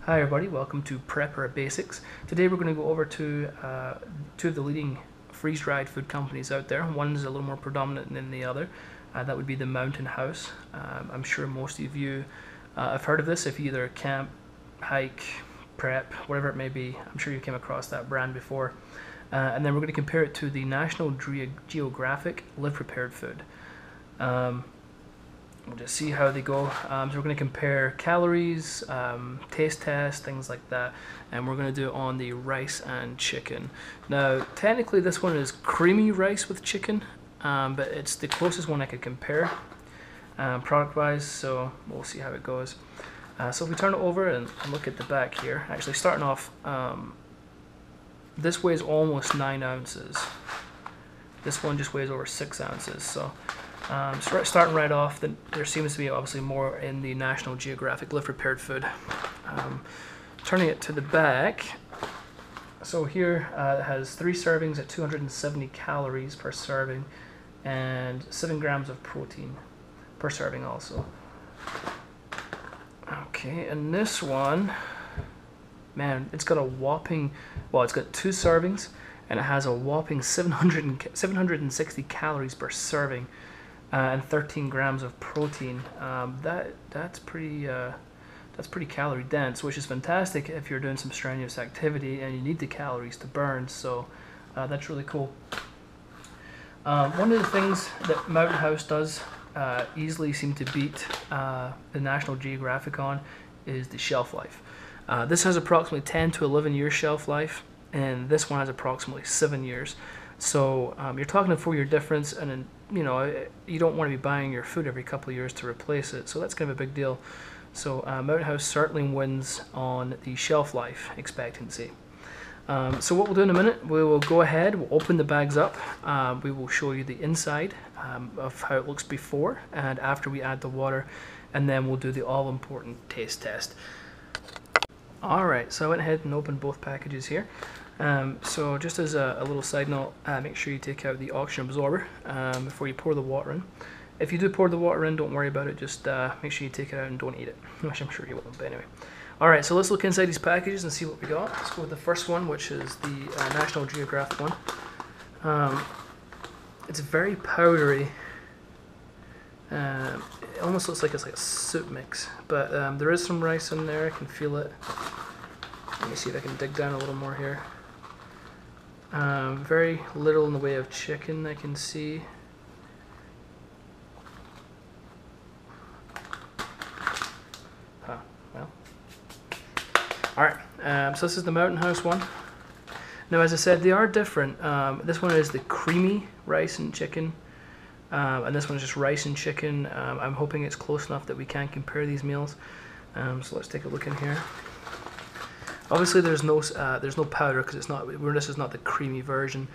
Hi everybody, welcome to Prepper Basics. Today we're going to go over to two of the leading freeze-dried food companies out there. One is a little more predominant than the other. That would be the Mountain House. I'm sure most of you have heard of this. If you either camp, hike, prep, whatever it may be, I'm sure you came across that brand before. And then we're going to compare it to the National Geographic Live Prepared Food. We'll just see how they go. So we're going to compare calories, taste test, things like that, and we're going to do it on the rice and chicken. Now, technically this one is creamy rice with chicken, but it's the closest one I could compare product-wise, so we'll see how it goes. So if we turn it over and look at the back here, actually starting off, this weighs almost 9 ounces. This one just weighs over 6 ounces, so starting right off, there seems to be obviously more in the National Geographic Live Prepared Food. Turning it to the back, so here it has 3 servings at 270 calories per serving and 7 grams of protein per serving also. Okay, and this one, man, it's got a whopping, well, it's got 2 servings and it has a whopping 760 calories per serving. And 13 grams of protein. That's pretty calorie dense, which is fantastic if you're doing some strenuous activity and you need the calories to burn. So that's really cool. One of the things that Mountain House does easily seem to beat the National Geographic on is the shelf life. This has approximately 10 to 11 year shelf life, and this one has approximately 7 years. So you're talking a 4-year difference, and you know, you don't want to be buying your food every couple of years to replace it, so that's kind of a big deal. So Mountain House certainly wins on the shelf life expectancy. So what we'll do in a minute, we will go ahead, we'll open the bags up, we will show you the inside of how it looks before and after we add the water, and then we'll do the all-important taste test. Alright, so I went ahead and opened both packages here. So just as a little side note, make sure you take out the oxygen absorber before you pour the water in. If you do pour the water in, don't worry about it, just make sure you take it out and don't eat it, which I'm sure you won't, but anyway. Alright, so let's look inside these packages and see what we got. Let's go with the first one, which is the National Geographic one. It's very powdery. It almost looks like it's like a soup mix, but there is some rice in there, I can feel it. Let me see if I can dig down a little more here. Very little in the way of chicken I can see. Well. Alright, so this is the Mountain House one. Now, as I said, they are different. This one is the creamy rice and chicken, and this one is just rice and chicken. I'm hoping it's close enough that we can compare these meals. So let's take a look in here. Obviously, there's no powder because it's not. This is not the creamy version.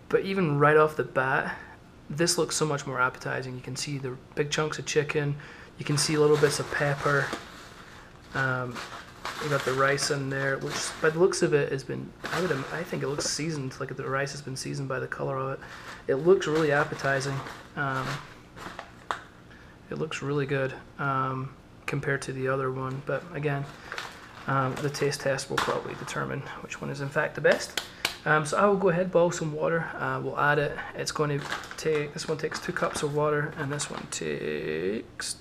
But even right off the bat, this looks so much more appetizing. You can see the big chunks of chicken. You can see little bits of pepper. You got the rice in there, which by the looks of it has been. I think it looks seasoned. Like the rice has been seasoned by the color of it. It looks really appetizing. It looks really good compared to the other one. But again. The taste test will probably determine which one is in fact the best. So I will go ahead, boil some water, we'll add it. It's going to take, this one takes 2 cups of water and this one takes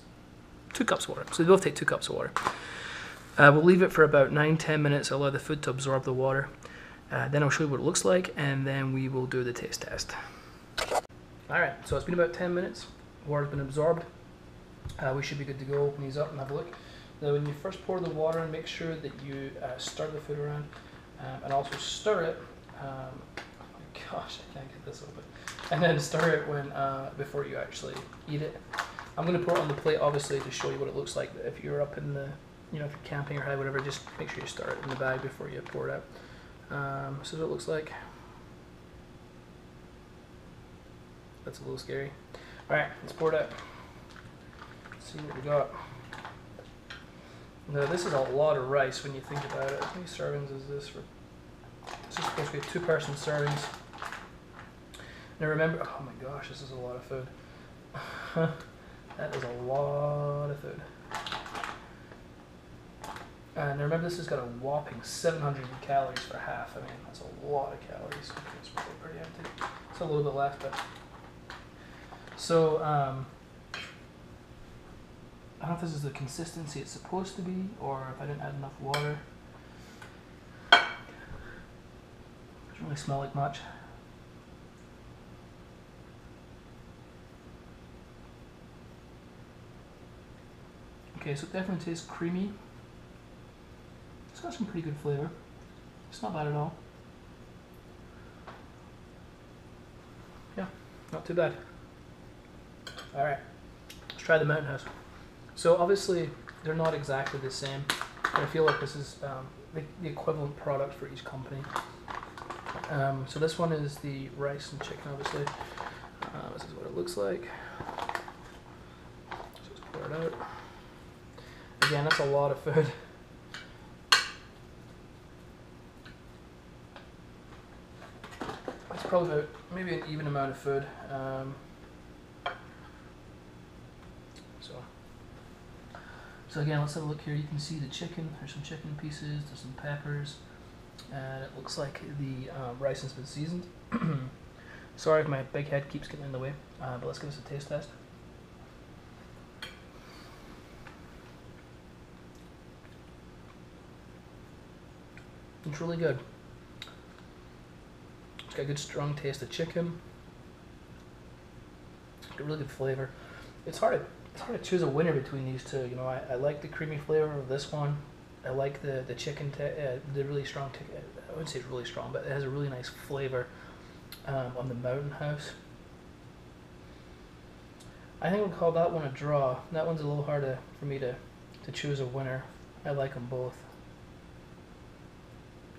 2 cups of water. So they both take 2 cups of water. We'll leave it for about 9-10 minutes, allow the food to absorb the water. Then I'll show you what it looks like and then we will do the taste test. Alright, so it's been about 10 minutes, water's been absorbed. We should be good to go. Open these up and have a look. Now when you first pour the water in, make sure that you stir the food around and also stir it, oh my gosh, I can't get this open, and then stir it when before you actually eat it. I'm going to pour it on the plate obviously to show you what it looks like. If you're up in the, if you're camping or whatever, just make sure you stir it in the bag before you pour it out. This is what it looks like. That's a little scary. Alright, let's pour it out. Let's see what we got. Now this is a lot of rice when you think about it. How many servings is this for? This is supposed to be a 2-person servings. Now remember, oh my gosh, this is a lot of food. That is a lot of food. And remember, this has got a whopping 700 calories for half. I mean, that's a lot of calories. Okay, it's probably pretty empty. It's a little bit left, but so I don't know if this is the consistency it's supposed to be, or if I didn't add enough water. Doesn't really smell like much. Okay, so it definitely tastes creamy. It's got some pretty good flavor. It's not bad at all. Yeah, not too bad. Alright, let's try the Mountain House. So obviously they're not exactly the same, but I feel like this is the equivalent product for each company. So this one is the rice and chicken, obviously. This is what it looks like. So let's pour it out. Again, that's a lot of food. It's probably about maybe an even amount of food. So again, let's have a look here. You can see the chicken. There's some chicken pieces. There's some peppers, and it looks like the rice has been seasoned. Sorry if my big head keeps getting in the way, but let's give this a taste test. It's really good. It's got a good strong taste of chicken. It's got really good flavor. It's hard to choose a winner between these two. You know, I like the creamy flavor of this one. I like the chicken, the really strong. I wouldn't say it's really strong, but it has a really nice flavor on the Mountain House. I think we'll call that one a draw. That one's a little harder for me to choose a winner. I like them both.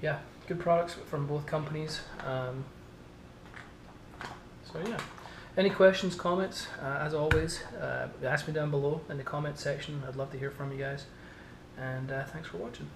Yeah, good products from both companies. So yeah, any questions, comments, as always, ask me down below in the comment section. I'd love to hear from you guys, and thanks for watching.